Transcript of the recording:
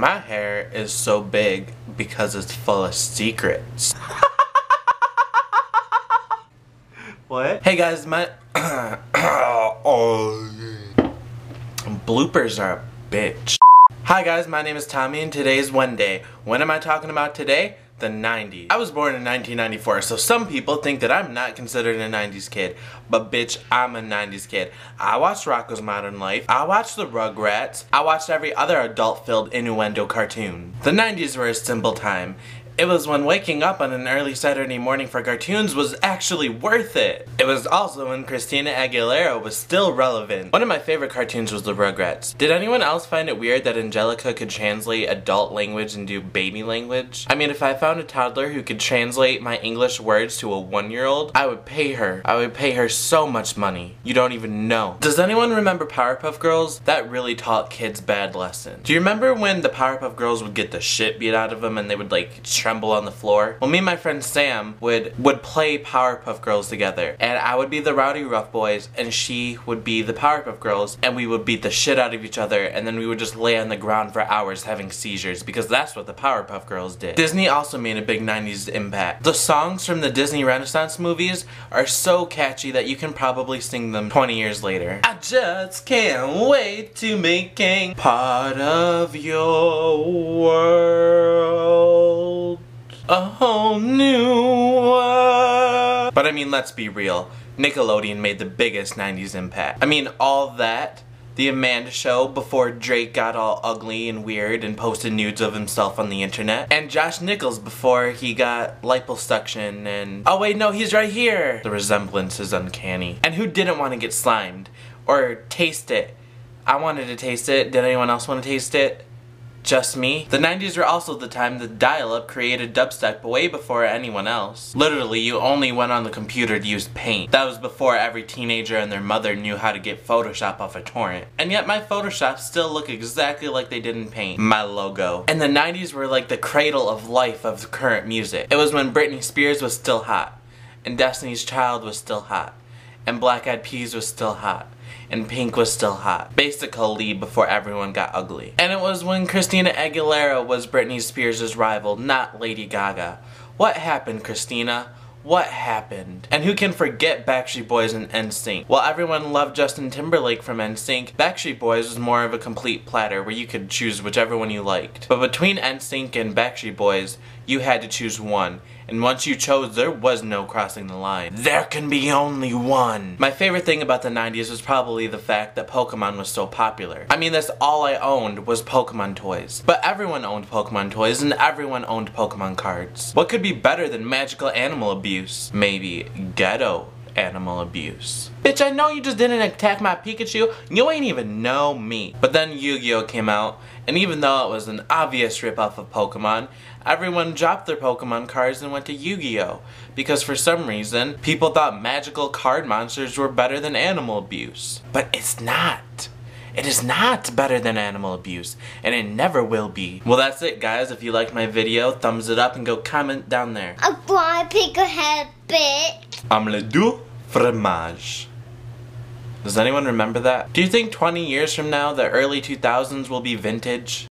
My hair is so big because it's full of secrets. What? Hey guys, my bloopers are a bitch. Hi guys, my name is Tommy and today's Wednesday. What am I talking about today? The 90s. I was born in 1994, so some people think that I'm not considered a 90s kid. But bitch, I'm a 90s kid. I watched Rocko's Modern Life. I watched the Rugrats. I watched every other adult-filled innuendo cartoon. The 90s were a simple time. It was when waking up on an early Saturday morning for cartoons was actually worth it. It was also when Christina Aguilera was still relevant. One of my favorite cartoons was the Rugrats. Did anyone else find it weird that Angelica could translate adult language into baby language? I mean, if I found a toddler who could translate my English words to a 1-year-old, I would pay her. I would pay her so much money. You don't even know. Does anyone remember Powerpuff Girls? That really taught kids bad lessons. Do you remember when the Powerpuff Girls would get the shit beat out of them and they would like tremble on the floor? Well, me and my friend Sam would play Powerpuff Girls together, and I would be the Rowdy Rough Boys and she would be the Powerpuff Girls, and we would beat the shit out of each other, and then we would just lay on the ground for hours having seizures because that's what the Powerpuff Girls did. Disney also made a big 90s impact. The songs from the Disney Renaissance movies are so catchy that you can probably sing them 20 years later. I just can't wait to make King part of your world. A whole new world. But I mean, let's be real. Nickelodeon made the biggest 90s impact. I mean, all that, the Amanda Show before Drake got all ugly and weird and posted nudes of himself on the internet, and Josh Nichols before he got liposuction and... oh wait, no, he's right here! The resemblance is uncanny. And who didn't want to get slimed? Or taste it? I wanted to taste it. Did anyone else want to taste it? Just me? The 90s were also the time that dial-up created dubstep way before anyone else. Literally, you only went on the computer to use Paint. That was before every teenager and their mother knew how to get Photoshop off a torrent. And yet my Photoshops still look exactly like they did in Paint. My logo. And the 90s were like the cradle of life of the current music. It was when Britney Spears was still hot, and Destiny's Child was still hot, and Black Eyed Peas was still hot, and Pink was still hot. Basically before everyone got ugly. And it was when Christina Aguilera was Britney Spears' rival, not Lady Gaga. What happened, Christina? What happened? And who can forget Backstreet Boys and NSYNC? While everyone loved Justin Timberlake from NSYNC, Backstreet Boys was more of a complete platter where you could choose whichever one you liked. But between NSYNC and Backstreet Boys, you had to choose one. And once you chose, there was no crossing the line. There can be only one. My favorite thing about the 90s was probably the fact that Pokemon was so popular. I mean, that's all I owned was Pokemon toys. But everyone owned Pokemon toys and everyone owned Pokemon cards. What could be better than magical animal abuse? Maybe ghetto animal abuse. Bitch, I know you just didn't attack my Pikachu. You ain't even know me. But then Yu-Gi-Oh came out, and even though it was an obvious ripoff of Pokemon, everyone dropped their Pokemon cards and went to Yu-Gi-Oh! Because for some reason, people thought magical card monsters were better than animal abuse. But it's not. It is not better than animal abuse, and it never will be. Well, that's it, guys. If you liked my video, thumbs it up and go comment down there. A boy pick a head bit. Omelette du fromage. Does anyone remember that? Do you think 20 years from now, the early 2000s will be vintage?